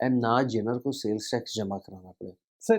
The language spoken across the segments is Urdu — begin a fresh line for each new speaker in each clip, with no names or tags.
اینڈ نہ جنر کو سیلز ٹیکس جمع کرانا پڑے.
سر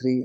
3,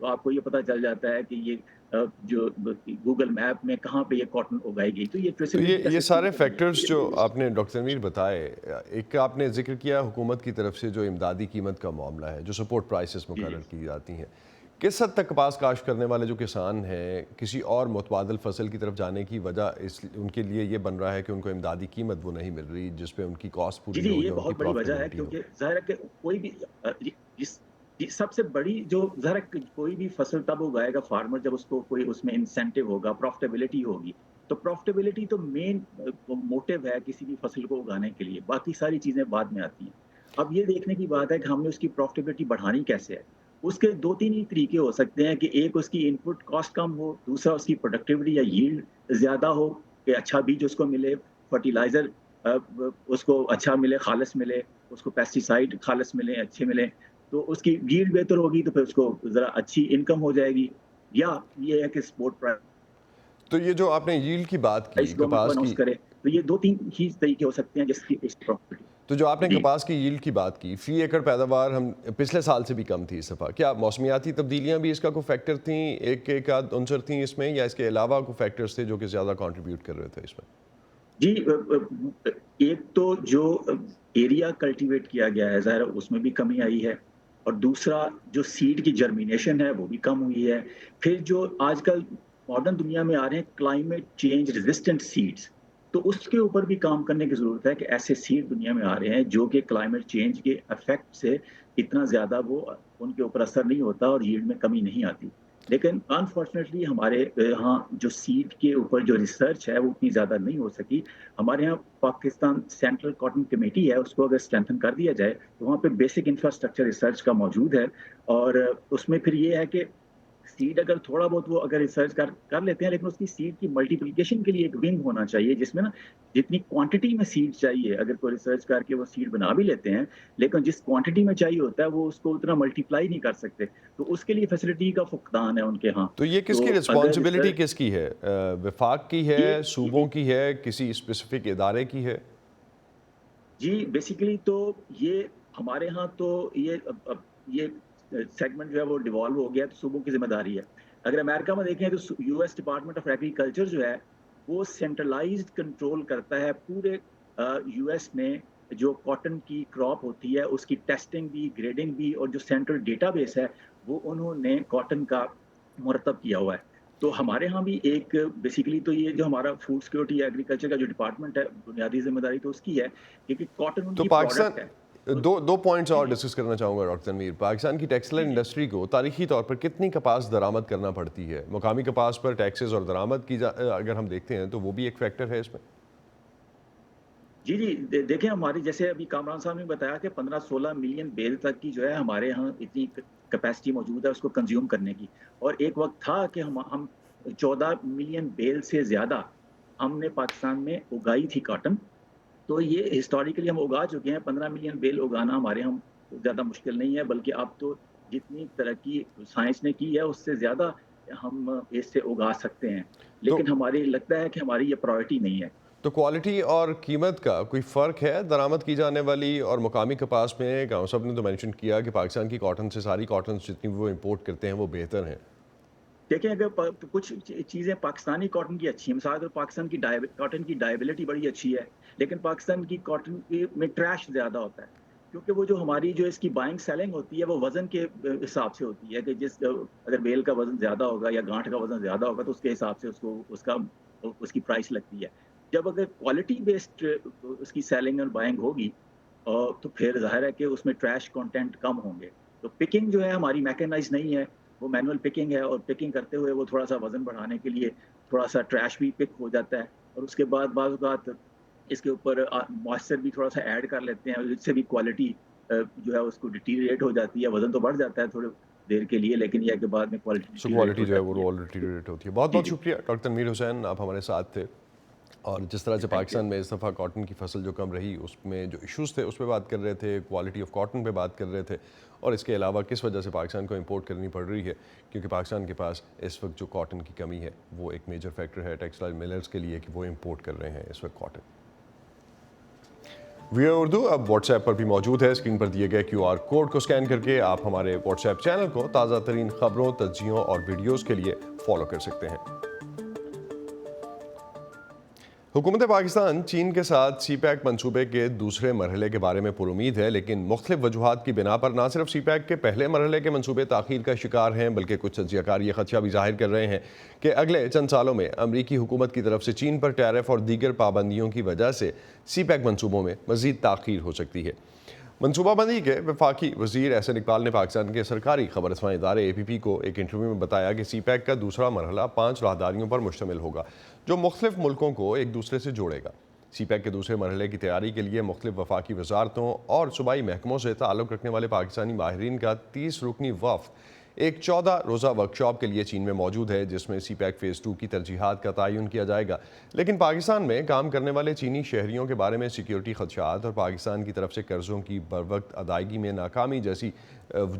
تو آپ کو یہ پتہ چل جاتا ہے کہ یہ جو گوگل میپ میں کہاں پہ یہ کاٹن اگائی گئی. تو یہ
تو
ٹریسیبلٹی کا
یہ
سسٹم
سارے
تو نہیں
فیکٹرز جو
ہے.
آپ نے ڈاکٹر تنویر بتائے، ایک آپ نے ذکر کیا حکومت کی طرف سے جو امدادی قیمت کا معاملہ ہے، جو سپورٹ پرائسز مقرر کی جاتی ہیں، کس حد تک کپاس کاشت کرنے والے جو کسان ہیں کسی اور متبادل فصل کی طرف جانے کی وجہ ان کے لیے یہ بن رہا ہے کہ ان کو امدادی قیمت وہ نہیں مل رہی جس پہ ان کی کاسٹ
جی
پوری
جی،
ہو
یہ
یا ان کی
بہت بڑی وجہ ہے،
پروفٹیبلٹی ہو؟
کیونکہ ظاہر ہے کہ کوئی بھی سب سے بڑی جو ظاہر ہے کہ کوئی بھی فصل تب اگائے گا فارمر جب اس کو کوئی اس میں انسینٹیو ہوگا، پروفٹیبلٹی ہوگی. تو پروفٹیبلٹی تو مین موٹیو ہے کسی بھی فصل کو اگانے کے لیے، باقی ساری چیزیں بعد میں آتی ہیں. اب یہ دیکھنے کی بات ہے کہ ہم نے اس کی پروفٹیبلٹی بڑھانی کیسے ہے. اس کے 2-3 ہی طریقے ہو سکتے ہیں کہ ایک اس کی ان پٹ کاسٹ کم ہو، دوسرا اس کی پروڈکٹیوٹی یا ییلڈ زیادہ ہو کہ اچھا بیج اس کو ملے، فرٹیلائزر اس کو اچھا ملے، خالص ملے، اس کو پیسٹی سائڈ خالص ملے، اچھے ملے. تو اس کی ییلڈ بہتر ہوگی تو پھر اس کو ذرا اچھی انکم ہو جائے گی. یا یہ ہے کہ سپورٹ
تو یہ جو آپ نے ییلڈ کی بات کی
پرائس گورنمنٹ
کپاس
اناؤنس
کی،
کرے. تو یہ 2-3 ہی طریقے ہو سکتے ہیں جس کی اس پروفٹی.
تو جو آپ نے
جی
کپاس کی ییلڈ کی بات کی، فی ایکڑ پیداوار ہم پچھلے سال سے بھی کم تھی اس دفعہ، کیا موسمیاتی تبدیلیاں بھی اس کا کوئی فیکٹر تھیں، ایک آدھ عنصر تھیں اس میں، یا اس کے علاوہ کوئی فیکٹرز تھے جو کہ زیادہ کنٹریبیوٹ کر رہے تھے اس میں؟
جی، ایک تو جو ایریا کلٹیویٹ کیا گیا ہے ظاہر اس میں بھی کمی آئی ہے، اور دوسرا جو سیڈ کی جرمینیشن ہے وہ بھی کم ہوئی ہے. پھر جو آج کل ماڈرن دنیا میں آ رہے ہیں کلائمیٹ چینج ریزسٹنٹ سیڈز، تو اس کے اوپر بھی کام کرنے کی ضرورت ہے کہ ایسے سیڈ دنیا میں آ رہے ہیں جو کہ کلائمیٹ چینج کے افیکٹ سے اتنا زیادہ وہ ان کے اوپر اثر نہیں ہوتا اور ییلڈ میں کمی نہیں آتی. لیکن انفارچونیٹلی ہمارے یہاں جو سیڈ کے اوپر جو ریسرچ ہے وہ اتنی زیادہ نہیں ہو سکی. ہمارے یہاں پاکستان سینٹرل کاٹن کمیٹی ہے، اس کو اگر اسٹرینتھن کر دیا جائے تو وہاں پہ بیسک انفراسٹرکچر ریسرچ کا موجود ہے. اور اس میں پھر یہ ہے کہ سیڈ اگر تھوڑا بہت وہ اگر ریسرچ کر لیتے ہیں، لیکن اس کی سیڈ کی ملٹیپلیکیشن کے لیے ایک ونگ ہونا چاہیے جس میں نا جتنی کوانٹٹی میں سیڈ چاہیے اگر کوئی ریسرچ کر کے وہ سیڈ بنا بھی لیتے ہیں، لیکن جس کوانٹٹی میں چاہیے ہوتا ہے وہ اس کو اتنا ملٹیپلائی نہیں کر سکتے. تو اس کے لیے فیسلٹی کا فقدان ہے ان کے ہاں.
تو یہ کس
تو
کی
اگر
رسپانسبلٹی
ریسرچ
کس کی ہے؟ وفاق کی ہے، صوبوں کی ہے، کسی اسپیسیفک ادارے کی ہے؟
جی بیسیکلی تو یہ ہمارے ہاں تو یہ سیگمنٹ جو ہے وہ ڈیوالو ہو گیا تو صوبوں کی ذمہ داری ہے. اگر امریکہ میں دیکھیں تو U S department of agriculture جو ہے وہ سینٹرلائزڈ کنٹرول کرتا ہے پورے یو ایس میں. جو کاٹن کی کراپ ہوتی ہے اس کی ٹیسٹنگ بھی، گریڈنگ بھی، اور جو سینٹرل ڈیٹا بیس ہے وہ انہوں نے کاٹن کا مرتب کیا ہوا ہے. تو ہمارے ہاں بھی ایک بیسیکلی تو یہ جو ہمارا فوڈ سیکورٹی ایگریکلچر کا جو ڈپارٹمنٹ ہے بنیادی ذمہ داری تو اس کی ہے کیونکہ کاٹن ان
تو
کی پروڈکٹ ہے.
پاکستان دو پوائنٹس
جی
اور
جی
ڈسکس کرنا چاہوں گا ڈاکٹر تنویر. پاکستان کی ٹیکسٹائل
جی جی
انڈسٹری کو تاریخی طور پر کتنی کپاس درآمد کرنا پڑتی ہے؟ مقامی کپاس پر ٹیکسز اور درآمد کی اگر ہم دیکھتے ہیں تو وہ بھی ایک فیکٹر ہے اس میں.
جی جی، دیکھیں ہماری جیسے ابھی کامران صاحب نے بتایا کہ 15-16 ملین بیل تک کی جو ہے ہمارے یہاں اتنی کیپیسٹی موجود ہے اس کو کنزیوم کرنے کی. اور ایک وقت تھا کہ ہم 14 ملین بیل سے زیادہ ہم نے پاکستان میں اگائی تھی کاٹن. تو یہ ہسٹوریکلی ہم اگا چکے ہیں. 15 ملین بیل اگانا ہمارے ہم زیادہ مشکل نہیں ہے، بلکہ اب تو جتنی ترقی سائنس نے کی ہے اس سے زیادہ ہم اس سے اگا سکتے ہیں.
تو
لیکن ہماری لگتا ہے کہ ہماری یہ پرائورٹی نہیں ہے.
تو کوالٹی اور قیمت کا کوئی فرق ہے درآمد کی جانے والی اور مقامی کپاس میں؟ گاؤں صاحب نے تو مینشن کیا کہ پاکستان کی کاٹن سے ساری کاٹنز جتنی وہ امپورٹ کرتے ہیں وہ بہتر ہیں.
دیکھیں اگر کچھ چیزیں پاکستانی کاٹن کی اچھی ہیں، مثال پاکستان کی کاٹن کی ڈائبلٹی بڑی اچھی ہے، لیکن پاکستان کی کاٹن میں ٹریش زیادہ ہوتا ہے کیونکہ وہ جو ہماری جو اس کی بائنگ سیلنگ ہوتی ہے وہ وزن کے حساب سے ہوتی ہے کہ اگر بیل کا وزن زیادہ ہوگا یا گانٹھ کا وزن زیادہ ہوگا تو اس کے حساب سے اس کی پرائس لگتی ہے. جب اگر کوالٹی بیسڈ اس کی سیلنگ اور بائنگ ہوگی تو پھر ظاہر ہے کہ اس میں ٹریش کنٹینٹ کم ہوں گے. تو پکنگ جو ہے ہماری میکنائز نہیں ہے، وہ مینول پکنگ ہے، اور پکنگ کرتے ہوئے وہ تھوڑا سا وزن بڑھانے کے لیے تھوڑا سا ٹریش بھی پک ہو جاتا ہے، اور اس کے بعد بعض اوقات اس کے اوپر موئسچر بھی تھوڑا سا ایڈ کر لیتے ہیں جس سے بھی کوالٹی جو ہے اس کو ڈیٹیریٹ ہو جاتی ہے. وزن تو بڑھ جاتا ہے تھوڑے دیر کے لیے، لیکن یہ کہ بعد میں کوالٹی
سو
ڈیٹیریٹ
کوالٹی
ہو
جو ہے وہ
جاتی ہے.
آلریڈی ریٹ ہوتی ہے. بہت
جی
بہت
جی
شکریہ ڈاکٹر تنویر حسین، آپ ہمارے ساتھ تھے. اور جس طرح سے
تھینک یو.
پاکستان میں اس دفعہ کاٹن کی فصل جو کم رہی اس میں جو ایشوز تھے اس پہ بات کر رہے تھے، کوالٹی آف کاٹن پہ بات کر رہے تھے، اور اس کے علاوہ کس وجہ سے پاکستان کو امپورٹ کرنی پڑ رہی ہے، کیونکہ پاکستان کے پاس اس وقت جو کاٹن کی کمی ہے وہ ایک میجر فیکٹر ہے ٹیکسٹائل ملرز کے لیے کہ وہ امپورٹ کر رہے ہیں اس وقت کاٹن. ویو اردو اب واٹس ایپ پر بھی موجود ہے. اسکرین پر دیے گئے QR کوڈ کو سکین کر کے آپ ہمارے واٹس ایپ چینل کو تازہ ترین خبروں، تجزیوں اور ویڈیوز کے لیے فالو کر سکتے ہیں. حکومت پاکستان چین کے ساتھ سی پیک منصوبے کے دوسرے مرحلے کے بارے میں پر امید ہے، لیکن مختلف وجوہات کی بنا پر نہ صرف سی پیک کے پہلے مرحلے کے منصوبے تاخیر کا شکار ہیں، بلکہ کچھ تجزیہ کار یہ خدشہ بھی ظاہر کر رہے ہیں کہ اگلے چند سالوں میں امریکی حکومت کی طرف سے چین پر ٹیرف اور دیگر پابندیوں کی وجہ سے سی پیک منصوبوں میں مزید تاخیر ہو سکتی ہے. منصوبہ بندی کے وفاقی وزیر احسن اقبال نے پاکستان کے سرکاری خبر رساں ادارے APP کو ایک انٹرویو میں بتایا کہ سی پیک کا دوسرا مرحلہ 5 راہداریوں پر مشتمل ہوگا جو مختلف ملکوں کو ایک دوسرے سے جوڑے گا. سی پیک کے دوسرے مرحلے کی تیاری کے لیے مختلف وفاقی وزارتوں اور صوبائی محکموں سے تعلق رکھنے والے پاکستانی ماہرین کا 30 رکنی وفد ایک 14 روزہ ورکشاپ کے لیے چین میں موجود ہے، جس میں سی پیک فیز 2 کی ترجیحات کا تعین کیا جائے گا. لیکن پاکستان میں کام کرنے والے چینی شہریوں کے بارے میں سیکیورٹی خدشات اور پاکستان کی طرف سے قرضوں کی بروقت ادائیگی میں ناکامی جیسی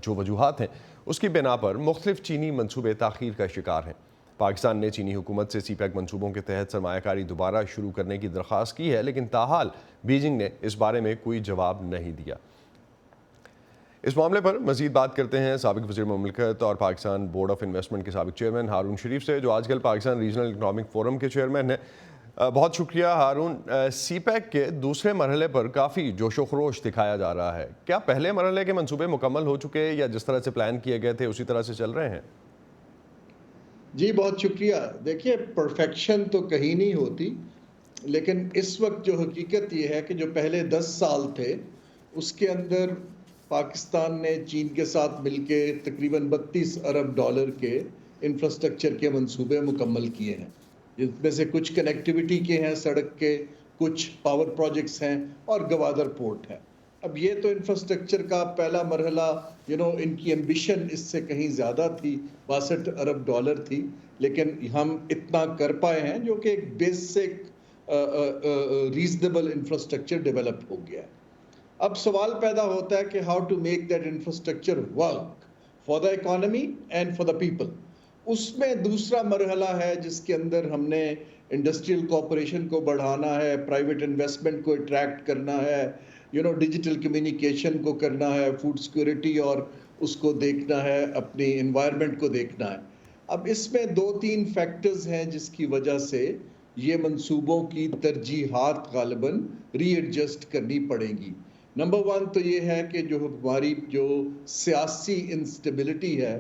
جو وجوہات ہیں، اس کی بنا پر مختلف چینی منصوبے تاخیر کا شکار ہیں. پاکستان نے چینی حکومت سے سی پیک منصوبوں کے تحت سرمایہ کاری دوبارہ شروع کرنے کی درخواست کی ہے، لیکن تاحال بیجنگ نے اس بارے میں کوئی جواب نہیں دیا. اس معاملے پر مزید بات کرتے ہیں سابق وزیر مملکت اور پاکستان بورڈ آف انویسٹمنٹ کے سابق چیئرمین ہارون شریف سے، جو آج کل پاکستان ریجنل اکنامک فورم کے چیئرمین ہیں. بہت شکریہ ہارون. سی پیک کے دوسرے مرحلے پر کافی جوش و خروش دکھایا جا رہا ہے. کیا پہلے مرحلے کے منصوبے مکمل ہو چکے یا جس طرح سے پلان کیے گئے تھے اسی طرح سے چل رہے ہیں؟
جی بہت شکریہ. دیکھیے پرفیکشن تو کہیں نہیں ہوتی، لیکن اس وقت جو حقیقت یہ ہے کہ جو پہلے 10 سال تھے اس کے اندر پاکستان نے چین کے ساتھ مل کے تقریباً 32 ارب ڈالر کے انفراسٹرکچر کے منصوبے مکمل کیے ہیں، جس میں سے کچھ کنیکٹیوٹی کے ہیں، سڑک کے، کچھ پاور پروجیکٹس ہیں اور گوادر پورٹ ہے. اب یہ تو انفراسٹرکچر کا پہلا مرحلہ ان کی ایمبیشن اس سے کہیں زیادہ تھی، 62 ارب ڈالر تھی، لیکن ہم اتنا کر پائے ہیں جو کہ ایک بیسک ریزنیبل انفراسٹرکچر ڈیولپ ہو گیا ہے. اب سوال پیدا ہوتا ہے کہ how to make that infrastructure work for the economy and for the people. اس میں دوسرا مرحلہ ہے جس کے اندر ہم نے انڈسٹریل کوآپریشن کو بڑھانا ہے، پرائیویٹ انویسٹمنٹ کو اٹریکٹ کرنا ہے، ڈیجیٹل کمیونیکیشن کو کرنا ہے، فوڈ سیکورٹی اور اس کو دیکھنا ہے، اپنی انوائرمنٹ کو دیکھنا ہے. اب اس میں 2-3 فیکٹرز ہیں جس کی وجہ سے یہ منصوبوں کی ترجیحات غالباً ری ایڈجسٹ کرنی پڑیں گی. نمبر 1 تو یہ ہے کہ جو ہماری جو سیاسی انسٹیبلٹی ہے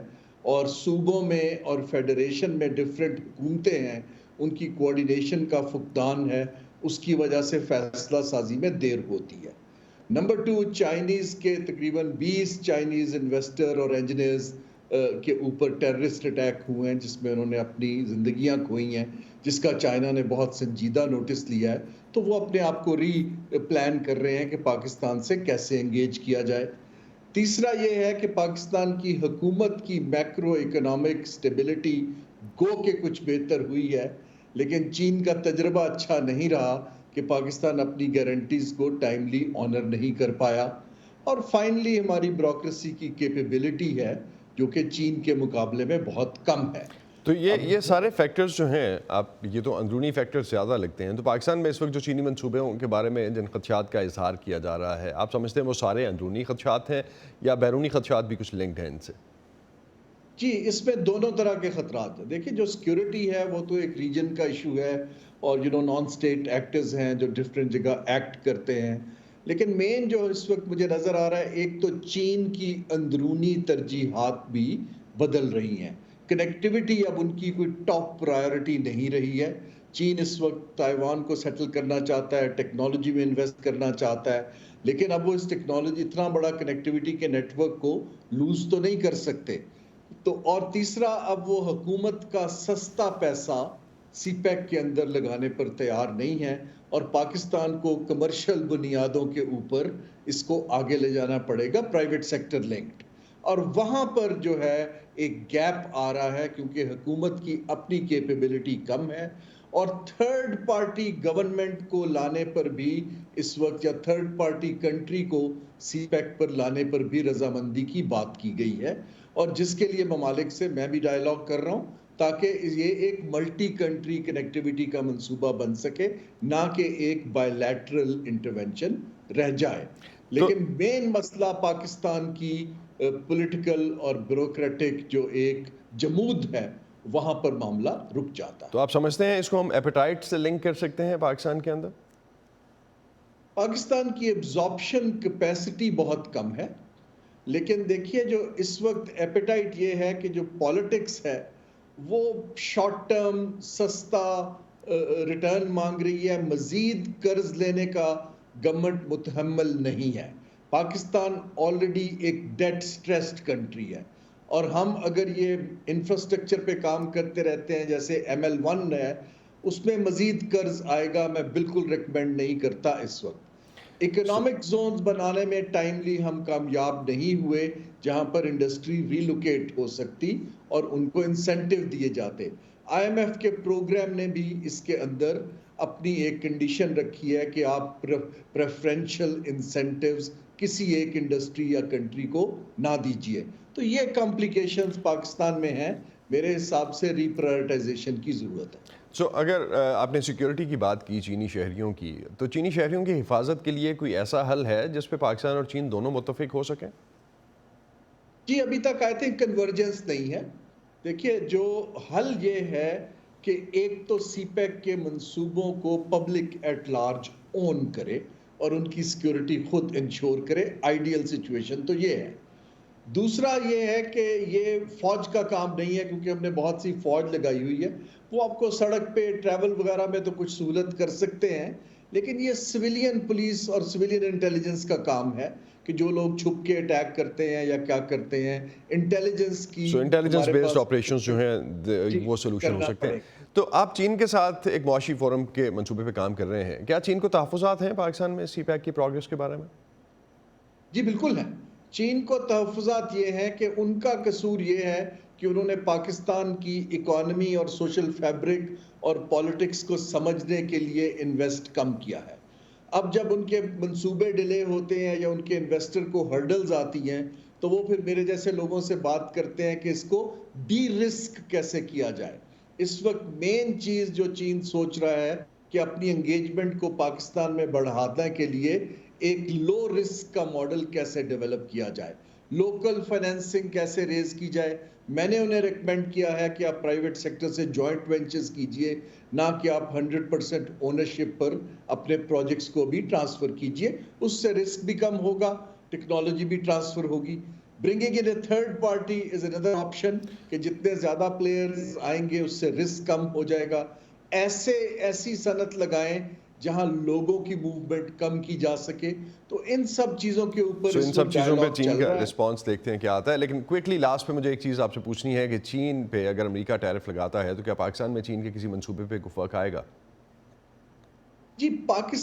اور صوبوں میں اور فیڈریشن میں ڈفرینٹ حکومتیں ہیں، ان کی کوارڈینیشن کا فقدان ہے، اس کی وجہ سے فیصلہ سازی میں دیر ہوتی ہے. نمبر 2 چائنیز کے تقریباً 20 چائنیز انویسٹر اور انجینئرز کے اوپر ٹیررسٹ اٹیک ہوئے ہیں جس میں انہوں نے اپنی زندگیاں کھوئی ہیں، جس کا چائنا نے بہت سنجیدہ نوٹس لیا ہے. تو وہ اپنے آپ کو ری پلان کر رہے ہیں کہ پاکستان سے کیسے انگیج کیا جائے. تیسرا یہ ہے کہ پاکستان کی حکومت کی میکرو اکنامک سٹیبلٹی گو کہ کچھ بہتر ہوئی ہے، لیکن چین کا تجربہ اچھا نہیں رہا کہ پاکستان اپنی گارنٹیز کو ٹائملی آنر نہیں کر پایا. اور فائنلی ہماری بیوروکریسی کی کیپیبلٹی ہے جو کہ چین کے مقابلے میں بہت کم ہے.
تو یہ سارے فیکٹرز جو ہیں، آپ یہ تو اندرونی فیکٹرز زیادہ لگتے ہیں. تو پاکستان میں اس وقت جو چینی منصوبوں کے بارے میں جن خدشات کا اظہار کیا جا رہا ہے، آپ سمجھتے ہیں وہ سارے اندرونی خدشات ہیں یا بیرونی خدشات بھی کچھ لنکڈ ہیں ان سے؟
جی اس میں دونوں طرح کے خطرات ہیں. دیکھیں جو سیکیورٹی ہے وہ تو ایک ریجن کا ایشو ہے اور نان اسٹیٹ ایکٹرز ہیں جو ڈفرینٹ جگہ ایکٹ کرتے ہیں، لیکن مین جو اس وقت مجھے نظر آ رہا ہے ایک تو چین کی اندرونی ترجیحات بھی بدل رہی ہیں. کنیکٹیوٹی اب ان کی کوئی ٹاپ پرائیورٹی نہیں رہی ہے. چین اس وقت تائیوان کو سیٹل کرنا چاہتا ہے، ٹیکنالوجی میں انویسٹ کرنا چاہتا ہے، لیکن اب وہ اس ٹیکنالوجی اتنا بڑا کنیکٹیوٹی کے نیٹ ورک کو لوز تو نہیں کر سکتے. تو اور تیسرا اب وہ حکومت کا سستا پیسہ سی پیک کے اندر لگانے پر تیار نہیں ہے اور پاکستان کو کمرشل بنیادوں کے اوپر اس کو آگے لے جانا پڑے گا، پرائیویٹ سیکٹر لنکڈ. اور وہاں پر جو ہے ایک گیپ آ رہا ہے کیونکہ حکومت کی اپنی کیپیبلٹی کم ہے اور تھرڈ پارٹی گورنمنٹ کو لانے پر بھی اس وقت یا تھرڈ پارٹی کنٹری کو سی پیک پر لانے پر بھی رضامندی کی بات کی گئی ہے. اور جس کے لیے ممالک سے میں بھی ڈائیلاگ کر رہا ہوں تاکہ یہ ایک ملٹی کنٹری کنیکٹیوٹی کا منصوبہ بن سکے، نہ کہ ایک بائیلیٹرل انٹرونشن رہ جائے. لیکن مین مسئلہ پاکستان کی پولیٹیکل اور بیوروکریٹک جو ایک جمود ہے، وہاں پر معاملہ رک جاتا ہے.
تو آپ سمجھتے ہیں اس کو ہم ایپیٹائٹ سے لنک کر سکتے ہیں پاکستان کے اندر؟
پاکستان کی ایبزارپشن کیپیسٹی بہت کم ہے، لیکن دیکھیے جو اس وقت ایپیٹائٹ یہ ہے کہ جو پالیٹکس ہے وہ شارٹ ٹرم سستا ریٹرن مانگ رہی ہے، مزید قرض لینے کا گورنمنٹ متحمل نہیں ہے. پاکستان آلریڈی ایک ڈیٹ سٹریسڈ کنٹری ہے، اور ہم اگر یہ انفراسٹرکچر پہ کام کرتے رہتے ہیں جیسے ML1 ہے، اس میں مزید قرض آئے گا. میں بالکل ریکمینڈ نہیں کرتا اس وقت. اکنامک زونز بنانے میں ٹائملی ہم کامیاب نہیں ہوئے جہاں پر انڈسٹری ریلوکیٹ ہو سکتی اور ان کو انسینٹیو دیے جاتے. IMF کے پروگرام نے بھی اس کے اندر اپنی ایک کنڈیشن رکھی ہے کہ آپ پریفرینشل انسینٹیوز کسی ایک انڈسٹری یا کنٹری کو نہ دیجیے. تو یہ کمپلیکیشنز پاکستان میں ہیں. میرے حساب سے ری پرائرٹائزیشن کی ضرورت ہے.
اگر آپ نے سیکیورٹی کی بات کی چینی شہریوں کی، تو چینی شہریوں کی حفاظت کے لیے کوئی ایسا حل ہے جس پہ پاکستان اور چین دونوں متفق ہو سکیں؟
جی ابھی تک آئی تھنک کنورجنس نہیں ہے. دیکھیے جو حل یہ ہے کہ ایک تو سی پیک کے منصوبوں کو پبلک ایٹ لارج اون کرے اور ان کی سیکیورٹی خود انشور کرے. آئیڈیل سچویشن تو یہ ہے. دوسرا یہ ہے کہ یہ فوج کا کام نہیں ہے، کیونکہ ہم نے بہت سی فوج لگائی ہوئی ہے. وہ آپ کو سڑک پہ ٹریول وغیرہ میں تو کچھ سہولت کر سکتے ہیں، لیکن یہ سویلین پولیس اور سویلین انٹیلیجنس کا کام ہے کہ جو لوگ چھپ کے اٹیک کرتے ہیں یا کیا کرتے ہیں، انٹیلیجنس کی
انٹیلیجنس بیسڈ آپریشنز جو ہیں وہ سولوشن ہو سکتے ہیں. تو آپ چین کے ساتھ ایک معاشی فورم کے منصوبے پہ کام کر رہے ہیں، کیا چین کو تحفظات ہیں پاکستان میں سی پیک کی پروگریس کے بارے میں؟
جی بالکل ہے. چین کو تحفظات یہ ہیں کہ ان کا قصور یہ ہے کہ انہوں نے پاکستان کی اکانومی اور سوشل فیبرک اور پالیٹکس کو سمجھنے کے لیے انویسٹ کم کیا ہے. اب جب ان کے منصوبے ڈیلے ہوتے ہیں یا ان کے انویسٹر کو ہرڈلز آتی ہیں، تو وہ پھر میرے جیسے لوگوں سے بات کرتے ہیں کہ اس کو ڈی رسک کیسے کیا جائے. اس وقت مین چیز جو چین سوچ رہا ہے کہ اپنی انگیجمنٹ کو پاکستان میں بڑھانے کے لیے ایک لو رسک کا ماڈل کیسے ڈیولپ کیا جائے، لوکل فائنینسنگ کیسے ریز کی جائے. میں نے انہیں ریکمینڈ کیا ہے کہ آپ پرائیویٹ سیکٹر سے جوائنٹ وینچرز کیجئے، نہ کہ آپ 100% اونرشپ پر اپنے پروجیکٹس کو بھی ٹرانسفر کیجئے. اس سے رسک بھی کم ہوگا، ٹیکنالوجی بھی ٹرانسفر ہوگی. Bringing in a third party is another option کہ جتنے زیادہ پلیئرز آئیں گے اس سے رسک کم ہو جائے گا. ایسی صنعت لگائیں جہاں لوگوں کی موومنٹ کم کی جا سکے. تو ان سب چیزوں کے اوپر
ان سب چیزوں پہ چین کا رسپانس دیکھتے ہیں کیا آتا ہے. لیکن کوئکلی لاسٹ پہ مجھے ایک چیز آپ سے پوچھنی ہے کہ چین پہ اگر امریکہ ٹیرف لگاتا ہے تو کیا پاکستان میں چین کے کسی منصوبے پہ کوئی فرق آئے گا؟
جی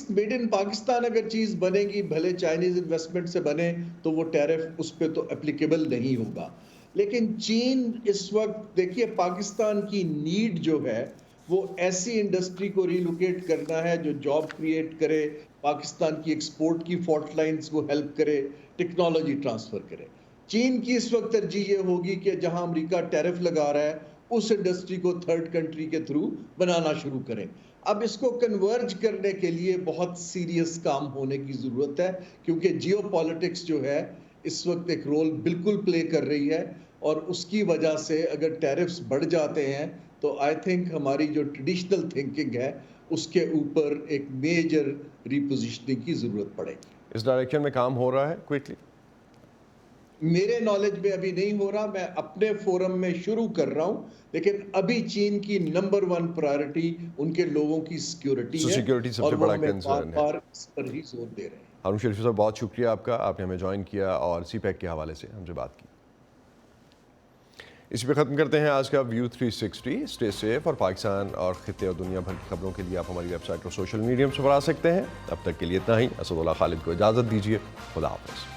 میڈ ان پاکستان اگر چیز بنے گی، بھلے چائنیز انویسٹمنٹ سے بنے، تو وہ ٹیرف اس پہ تو اپلیکیبل نہیں ہوگا. لیکن چین اس وقت دیکھیے پاکستان کی نیڈ جو ہے وہ ایسی انڈسٹری کو ریلوکیٹ کرنا ہے جو جاب کریٹ کرے، پاکستان کی ایکسپورٹ کی فالٹ لائنز کو ہیلپ کرے، ٹیکنالوجی ٹرانسفر کرے. چین کی اس وقت ترجیح یہ ہوگی کہ جہاں امریکہ ٹیرف لگا رہا ہے اس انڈسٹری کو تھرڈ کنٹری کے تھرو بنانا شروع کریں. اب اس کو کنورج کرنے کے لیے بہت سیریس کام ہونے کی ضرورت ہے، کیونکہ جیو پالیٹکس جو ہے اس وقت ایک رول بالکل پلے کر رہی ہے، اور اس کی وجہ سے اگر ٹیرفز بڑھ جاتے ہیں تو آئی تھنک ہماری جو ٹریڈیشنل تھنکنگ ہے اس کے اوپر ایک میجر ریپوزیشننگ کی ضرورت پڑے گی.
اس ڈائریکشن میں کام ہو رہا ہے کوئکلی؟
میرے نالج میں ابھی نہیں ہو رہا. میں اپنے فورم میں شروع کر رہا ہوں، لیکن ابھی چین کی نمبر 1 پرائرٹی ان کے لوگوں کی سیکیورٹی ہے،
سیکیورٹی سب
اور
سے
وہ
بڑا
ہمیں
کنسرن ہے.
بار اس پر ہی زور دے رہے ہیں.
ہارون شریفی صاحب بہت شکریہ آپ کا، آپ نے ہمیں جوائن کیا اور سی پیک کے حوالے سے ہم سے بات کی. اسی پہ ختم کرتے ہیں آج کا ویو 360. اسٹے سیف، اور پاکستان اور خطے اور دنیا بھر کی خبروں کے لیے آپ ہماری ویب سائٹ اور سوشل میڈیا پر آ سکتے ہیں. اب تک کے لیے اتنا ہی. اسد اللہ خالد کو اجازت دیجیے. خدا حافظ.